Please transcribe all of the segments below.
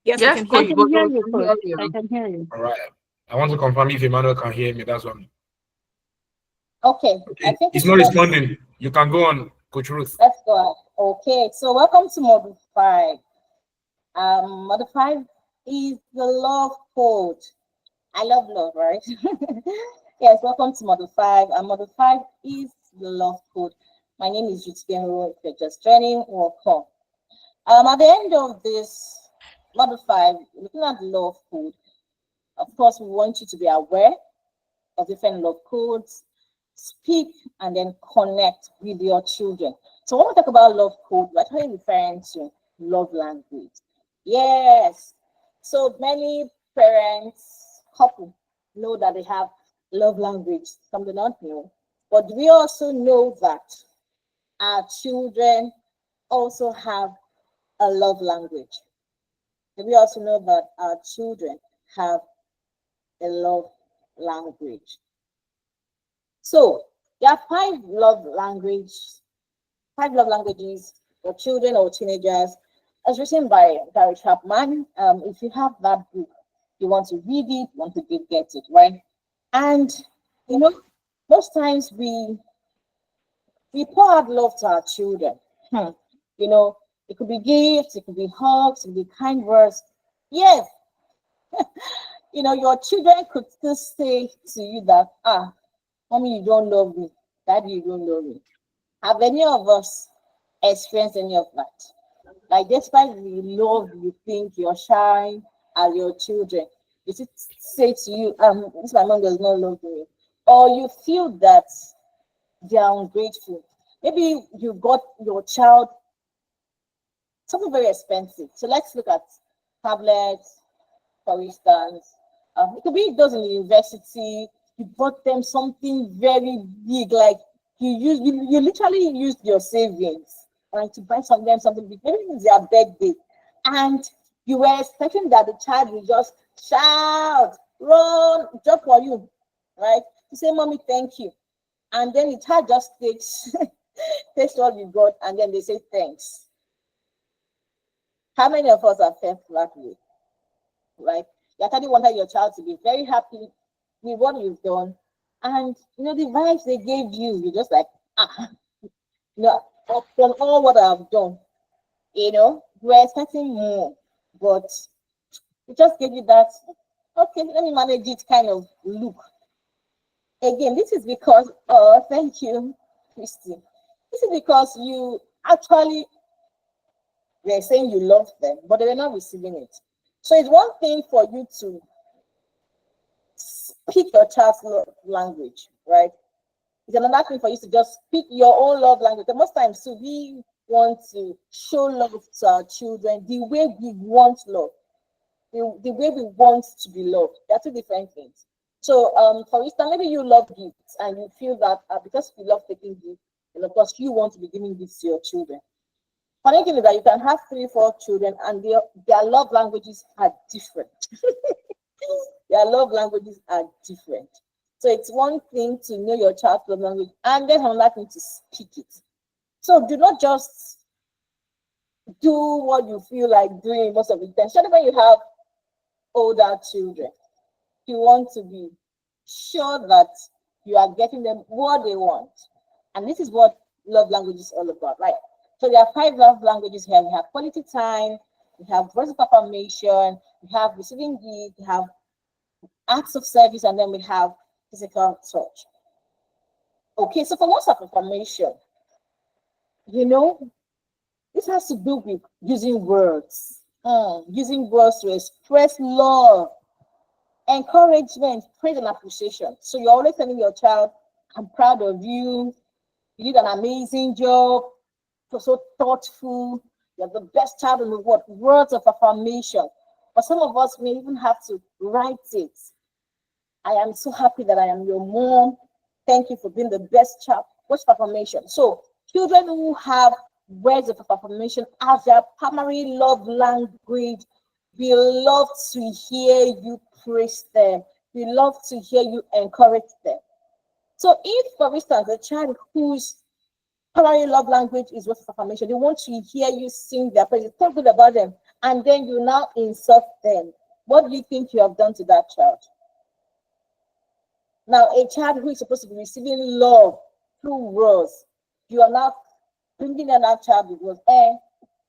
Yes, I Yes, can hear I coach, you. can but hear we you, can coach. hear I you. can hear you. All right. I want to confirm if Emmanuel can hear me. That's one. Okay, I Okay. think He's it's not good. responding. You can go on, Coach Ruth. Let's go ahead. Okay, so welcome to module 5. Module 5 is the love code. I love love, right? Yes, welcome to module 5. And module 5 is the love code. My name is Jutgenro. If you're just joining, welcome. At the end of this module 5, looking at the love code, of course, we want you to be aware of different love codes, speak, and then connect with your children. So when we talk about love code, we're actually referring to love language. Yes. So many parents, couple know that they have love language. Some do not know. But we also know that our children also have a love language. And we also know that our children have a love language. So there are five love languages for children or teenagers, as written by Gary Chapman. If you have that book, you want to read it, want to get it, right? And you know, most times we pour out love to our children. Hmm. You know, it could be gifts, it could be hugs, it could be kind words. Yes, your children could still say to you that, mommy, you don't love me, daddy, you don't love me. Have any of us experienced any of that? Like, despite the love you think you're showering at your children, you say to you, this my mom does not love me. Or you feel that they are ungrateful. Maybe you got your child something very expensive. So let's look at tablets, for instance. It could be those in the university. You bought them something very big, like you literally used your savings, right, to buy something big. Maybe it's their birthday, and you were expecting that the child will just shout, run, jump for you, right? To say, "Mommy, thank you," and then the child just takes takes what you got, and then they say thanks. How many of us are felt that way, right? You actually wanted your child to be very happy with what you've done, and the vibes they gave you, you're just like, from all what I've done, we're expecting more, but it just gave you that, okay, let me manage it kind of look. Again, this is because, thank you, Christy. This is because you actually were saying you love them, but they were not receiving it. So it's one thing for you to speak your child's love language, right? It's another thing for you to just speak your own love language. And most times, too, we want to show love to our children the way we want love, the way we want to be loved. They're two different things. So, for instance, maybe you love gifts and you feel that because you love taking gifts, and of course, you want to be giving gifts to your children. Funny thing is that you can have 3, 4 children and their love languages are different. Their love languages are different. So it's one thing to know your child's love language and then another thing to speak it. So do not just do what you feel like doing most of the time. Especially when you have older children. You want to be sure that you are getting them what they want. And this is what love language is all about, right? So there are 5 love languages here. We have quality time, we have words of affirmation, we have receiving gifts, we have acts of service, and then we have physical touch. Okay, so for words of affirmation, you know, this has to do with using words. Using words to express love, encouragement, praise, and appreciation. So you're always telling your child, I'm proud of you. You did an amazing job. You're so thoughtful. You're the best child in the world. Words of affirmation. But some of us may even have to write it. I am so happy that I am your mom. Thank you for being the best child. Words of affirmation. So children who have words of affirmation as their primary love language, we love to hear you praise them. We love to hear you encourage them. So if, for instance, a child whose primary love language is words of affirmation, they want to hear you sing their praises, talk good about them, and then you now insult them, what do you think you have done to that child? Now, a child who is supposed to be receiving love through words, you are now bringing that child with words.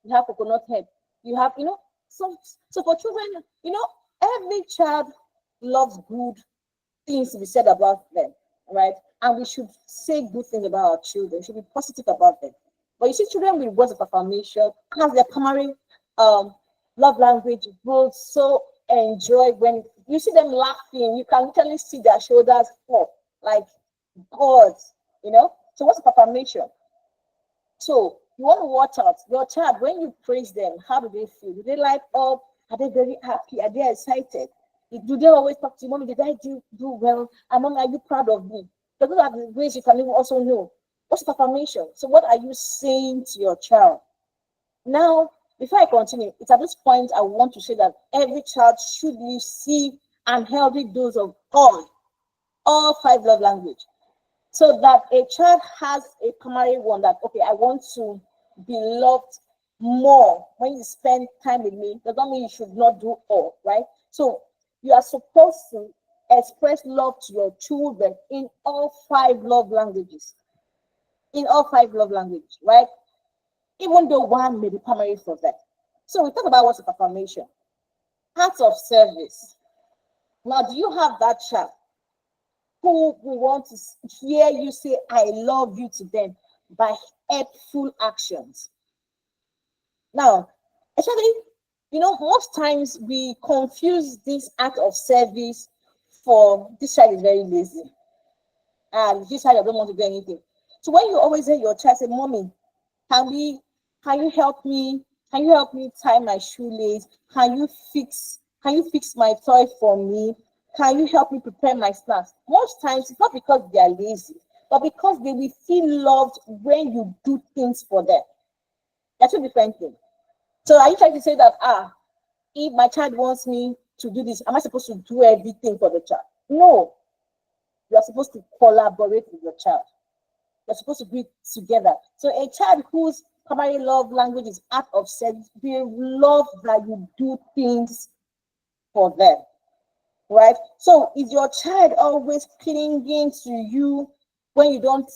You have coconut head. You have, so for children, every child loves good things to be said about them, right? And we should say good things about our children, should be positive about them. But you see, children with words of affirmation, as their primary love language, will so enjoy when you see them laughing. You can literally see their shoulders up, like God, So what's of affirmation? So you want to watch out your child when you praise them. How do they feel? Do they light up? Are they very happy? Are they excited? Do they always talk to you, Mommy? Did I do well? And Mommy, are you proud of me? So those are the ways you can even also know what's affirmation. So what are you saying to your child? Now, before I continue, it's at this point I want to say that every child should receive an healthy dose of all 5 love language, so that a child has a primary one that, okay, I want to be loved more when you spend time with me. Does not mean you should not do all, right? So you are supposed to express love to your children in all 5 love languages. In all 5 love languages, right? Even though one may be primary for them. So we talk about words of affirmation. Acts of service. Now, do you have that child who will want to hear you say, I love you to them by helpful actions? Now, actually, most times we confuse this act of service for this child is very lazy and this child doesn't want to do anything. So when you always hear your child say, Mommy, can you help me? Can you help me tie my shoelace? Can you fix my toy for me? Can you help me prepare my snacks? Most times it's not because they are lazy, but because they will feel loved when you do things for them. That's two different things. So are you trying to say that if my child wants me to do this, am I supposed to do everything for the child? No. You are supposed to collaborate with your child. You're supposed to do it together. So a child whose primary love language is act of service, they love that you do things for them, right? So is your child always clinging to you when you don't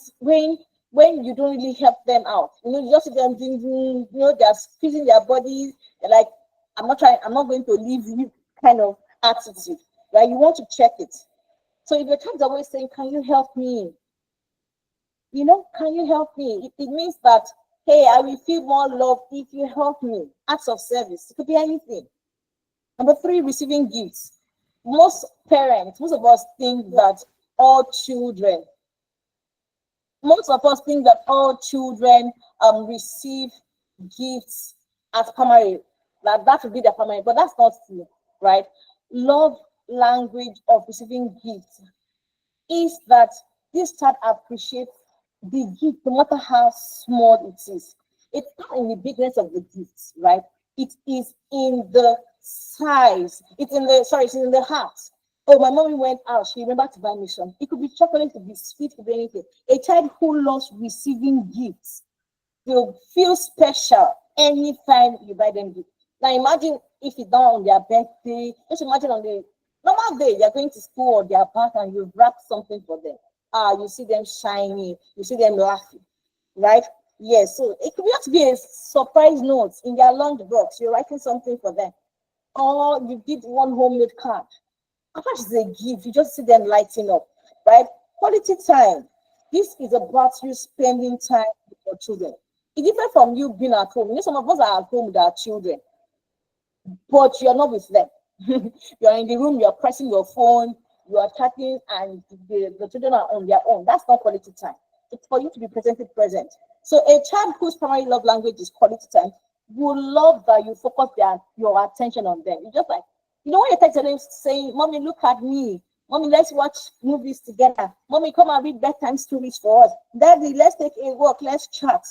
really help them out? You just see them doing, they're squeezing their bodies. They're like, I'm not going to leave you kind of attitude, right? You want to check it. So if your child is always saying, can you help me? Can you help me? It means that, hey, I will feel more love if you help me. Acts of service. It could be anything. Number 3, receiving gifts. Most of us think that all children receive gifts as primary. That would be their primary, but that's not true, right? Love language of receiving gifts is that this child appreciates the gift, no matter how small it is. It's not in the bigness of the gifts, right? It is in the size. It's in the heart. Oh, my mommy went out. She remembered to buy me some. It could be chocolate, it could be sweet, it could be anything. A child who loves receiving gifts will feel special anytime you buy them gifts. Now imagine if it's not on their birthday. Just imagine on the normal day they're going to school or they're back and you've wrapped something for them. You see them shining, you see them laughing, right? Yes, so it could just be a surprise note in their lunch box. You're writing something for them, or you give one homemade card. How much is a gift? You just see them lighting up, right? Quality time. This is about you spending time with your children. It's different from you being at home. Some of us are at home with our children, but you're not with them. You're in the room, you're pressing your phone, you are chatting, and the children are on their own. That's not quality time. It's for you to be present. So a child whose primary love language is quality time will love that you focus your attention on them. It's just like, when you text them saying, Mommy, look at me. Mommy, let's watch movies together. Mommy, come and read bedtime stories for us. Daddy, let's take a walk. Let's chat.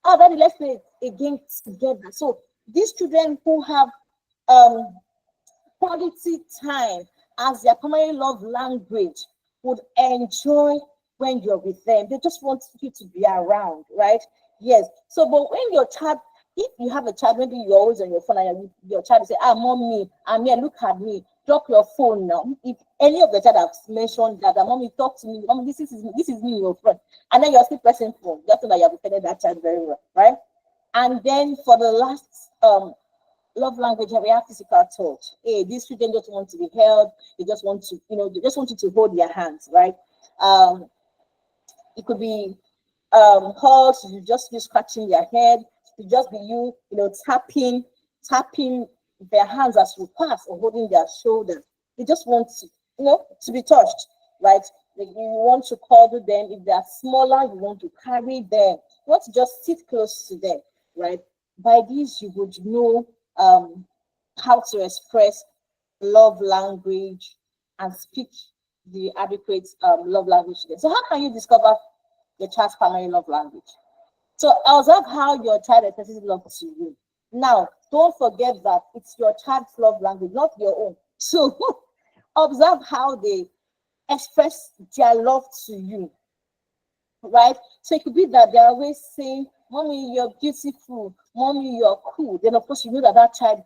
Oh, Daddy, let's play a game together. So these children who have quality time as their primary love language would enjoy when you're with them. They just want you to be around, right? Yes. So, but when your child If you have a child, maybe you're always on your phone and your child will say, ah, mommy, I'm here, look at me. Drop your phone now. If any of the child has mentioned that, mommy, talk to me, mommy, this is me, your friend, and then you're still pressing phone, just know that you have offended that child very well, right? And then for the last love language, we have physical touch. Hey, these children just want to be held. They just want to, they just want you to hold their hands, right? It could be hugs. You just be scratching their head. It could just be tapping their hands as you pass or holding their shoulders. They just want to be touched, right? Like you want to cuddle them. If they are smaller, you want to carry them. You want to just sit close to them, right? By this, you would know how to express love language and speak the adequate love language to them. So how can you discover your child's primary love language? So observe how your child expresses love to you. Now, don't forget that it's your child's love language, not your own. So observe how they express their love to you, right? So it could be that they're always saying, mommy, you're beautiful, mommy, you're cool. Then of course you know that that child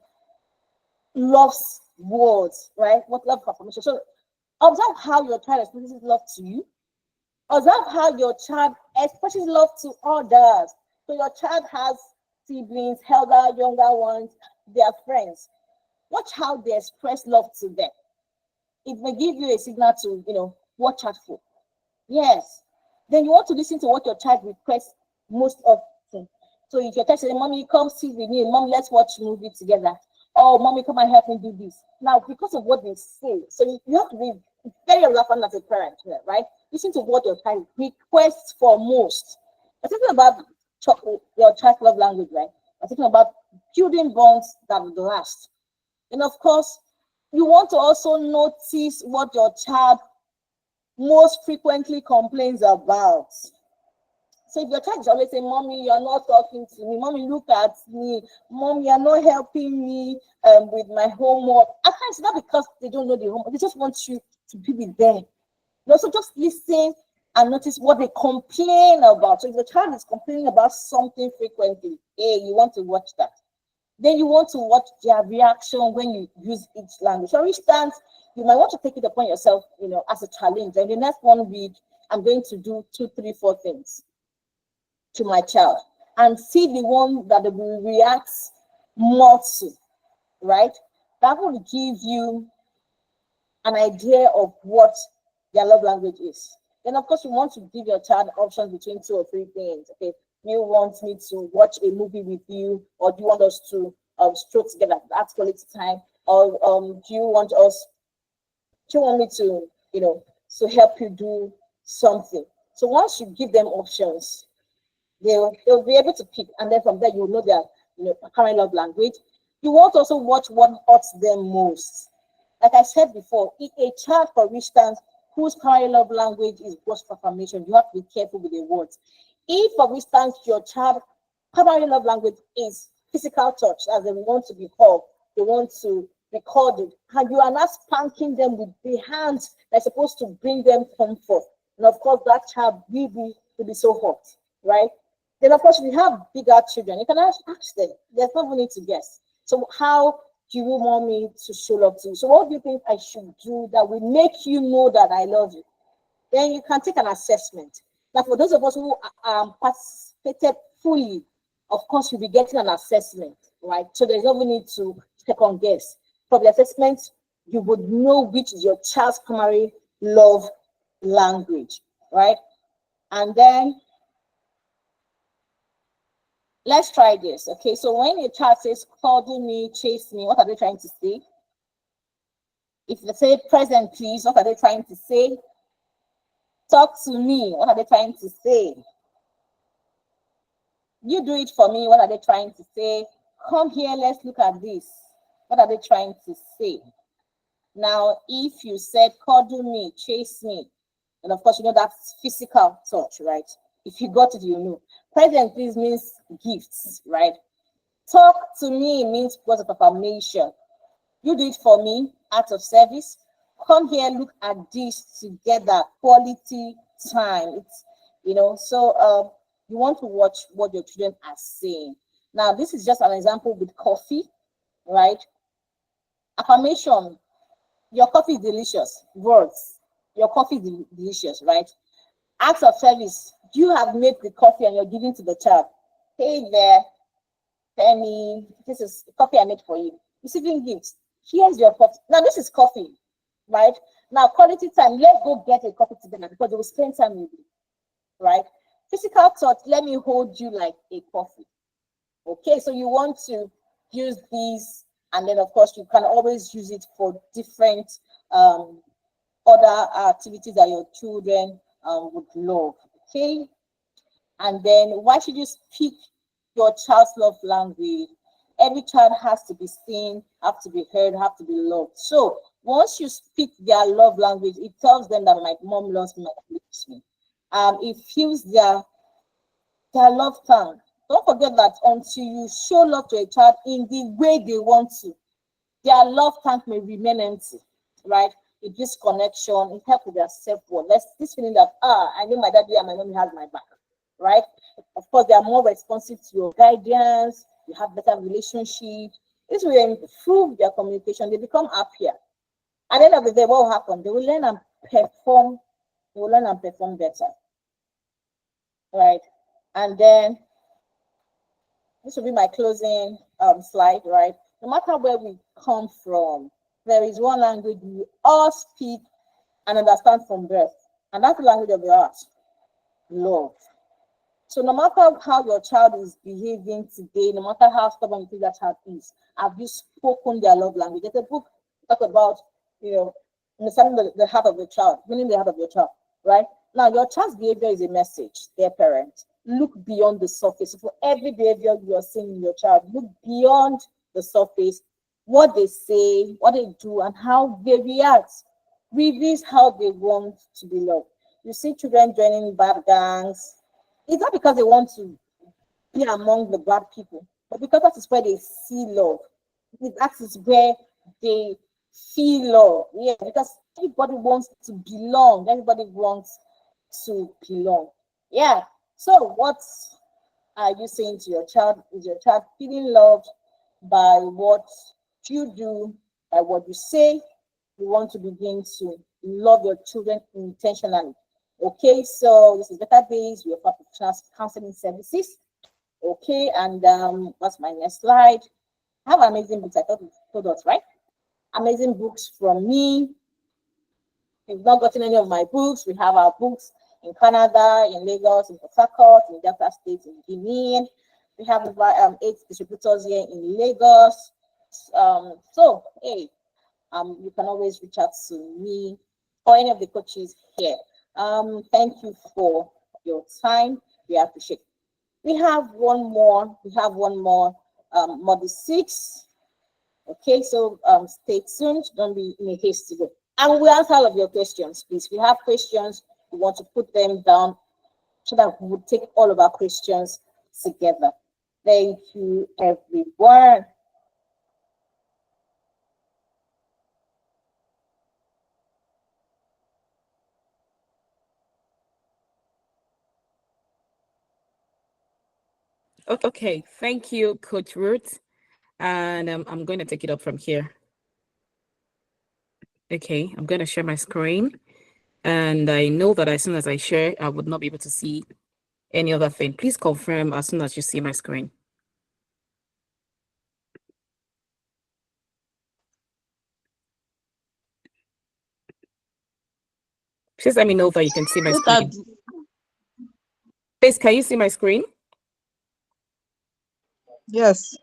loves words, right? What love confirmation. So observe how your child expresses love to you. Observe how your child expresses love to others. So your child has siblings, elder, younger ones, their friends. Watch how they express love to them. It may give you a signal to, watch out for. Yes. Then you want to listen to what your child requests most often. So if your child says, mommy, come sit with me, mom, let's watch a movie together. Oh, mommy, come and help me do this. Now, because of what they say, so you have to be very observant as a parent, right? Listen to what your child requests for most. We're talking about your child's love language, right? We're talking about building bonds that will last. And of course, you want to also notice what your child most frequently complains about. So if your child is always saying, mommy, you're not talking to me, mommy, look at me, mommy, you're not helping me with my homework. At times it's not because they don't know the homework, they just want you to be with them. So just listen and notice what they complain about. So if the child is complaining about something frequently, hey, you want to watch that. Then you want to watch their reaction when you use each language. For instance, you might want to take it upon yourself, as a challenge. And the next 1 week, I'm going to do 2, 3, 4 things to my child and see the one that will react more to, right? That will give you an idea of what their love language is. Then, of course, you want to give your child options between 2 or 3 things. Okay, do you want me to watch a movie with you, or do you want us to stroke together? That's quality time. Or do you want me to, to help you do something? So once you give them options, they'll be able to pick, and then from there you'll know their current love language. You want to also watch what hurts them most. Like I said before, if a child, for instance, whose current love language is words of affirmation, you have to be careful with the words. If, for instance, your child primary love language is physical touch, as they want to be hugged, they want to be cuddled, and you are not spanking them with the hands that's supposed to bring them comfort, and of course that child will be so hot, right? Then of course, if you have bigger children, you can ask them. There's no need to guess. So how do you want me to show love to you? So what do you think I should do that will make you know that I love you? Then you can take an assessment. Now, for those of us who participated fully, of course, you'll be getting an assessment, right? So there's no need to second guess. For the assessment, you would know which is your child's primary love language, right? And then let's try this. Okay, so when your child says, cuddle me, chase me, what are they trying to say? If they say present, please, what are they trying to say? Talk to me, what are they trying to say? You do it for me, what are they trying to say? Come here, let's look at this. What are they trying to say? Now, if you said, cuddle me, chase me, and of course, that's physical touch, right? If you got it, know. Present, please, means gifts, right? Talk to me means words of affirmation. You do it for me, act of service. Come here, look at this together, quality time. It's, so you want to watch what your children are saying. Now, this is just an example with coffee, right? Affirmation, your coffee is delicious. Words, your coffee is delicious, right? Acts of service, you have made the coffee and you're giving to the child. Hey there, Penny, this is coffee I made for you. Receiving gifts, here's your coffee. Now, this is coffee, right? Now, quality time, let's go get a coffee together because they will spend time with you, right? Physical touch, let me hold you like a coffee. Okay, so you want to use these, and then of course you can always use it for different other activities that your children would love. Okay, and then why should you speak your child's love language? Every child has to be seen, have to be heard, have to be loved. So once you speak their love language, it tells them that my mom loves me, loves me. It feels their love tongue. Don't forget that until you show love to a child in the way they want to, their love tank may remain empty, right? It gives connection, it helps with their self-worth. That's this feeling that, I know my daddy and my mommy has my back, right? Of course, they are more responsive to your guidance, you have better relationship. This will improve their communication, they become happier. At the end of the day, what will happen? They will learn and perform, better, right? And then this will be my closing slide, right? No matter where we come from, there is one language we all speak and understand from birth, and that's the language of the heart, love. So no matter how your child is behaving today, no matter how stubborn you think that child is, have you spoken their love language? There's a book talk about, understanding the heart of the child, meaning the heart of your child, right? Now, your child's behavior is a message, their parent. Look beyond the surface. For every behavior you are seeing in your child, look beyond the surface, what they say, what they do, and how they react reveals how they want to be loved. You see children joining bad gangs. It's not because they want to be among the bad people, but because that is where they see love. That is where they feel love. Yeah, because everybody wants to belong. Everybody wants to belong. Yeah. So what are you saying to your child? Is your child feeling loved by what you do, by what you say? You want to begin to love your children intentionally. Okay, so this is Better Days. We offer professional counseling services. Okay, and what's my next slide? I have amazing books. I thought you told us, right? Amazing books from me. If you've not gotten any of my books, we have our books in Canada, in Lagos, in Port Harcourt, in Delta State, in Guinea. We have 8 distributors here in Lagos. So, hey, you can always reach out to me or any of the coaches here. Thank you for your time. We appreciate it. We have one more. Model 6. Okay, so stay tuned. Don't be in a haste to go. And we answer all of your questions, please. If you have questions, we want to put them down so that we will take all of our questions together. Thank you, everyone. Okay, thank you, Coach Ruth. And I'm going to take it up from here. Okay, I'm going to share my screen. And I know that as soon as I share, I would not be able to see any other thing. Please confirm as soon as you see my screen. Please let me know that you can see my screen. Please, can you see my screen? Yes.